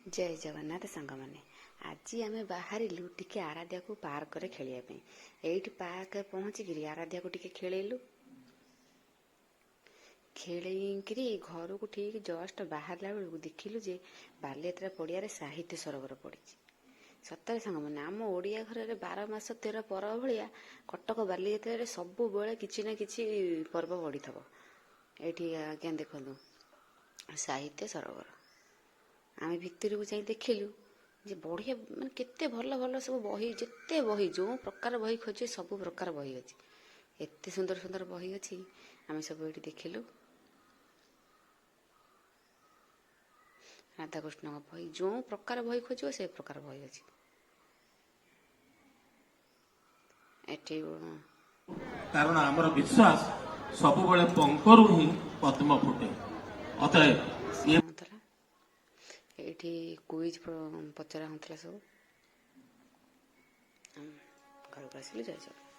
जय जगन्नाथ सांग मैंने आज आम बाहर टे आराध्या को पार्क रे खेलिया एठी पार्क पहुँचिक आराध्या को टे खेलु खेल घर को ठीक जस्ट बाहर बेलू देखिलु जे बालियात्रा पड़िया साहित्य सरोवर पड़ी सतरे सांग मैंने आम ओडिया घर में 12 मास 13 पर्व भाया कटक बालियात्रा सब कि ना कि पर्व पड़ी थो ये आज्ञा देखु साहित्य सरोवर आम भितर को जाई देखिलु जे बढ़िया माने केते भल भल सब बही जिते बही जो प्रकार बही खोजे सब प्रकार बही अच्छी एते सुंदर सुंदर बही अच्छी आम सब ये देखिलु राधाकृष्ण बही जो प्रकार बही खोज से प्रकार बही अच्छी एटी कारण आमर विश्वास सब बड़े पंकरु ही पद्म फुटे अतएव ये एठी क्विज पचरा होता सब घर को आसिलु जय जगन्नाथ।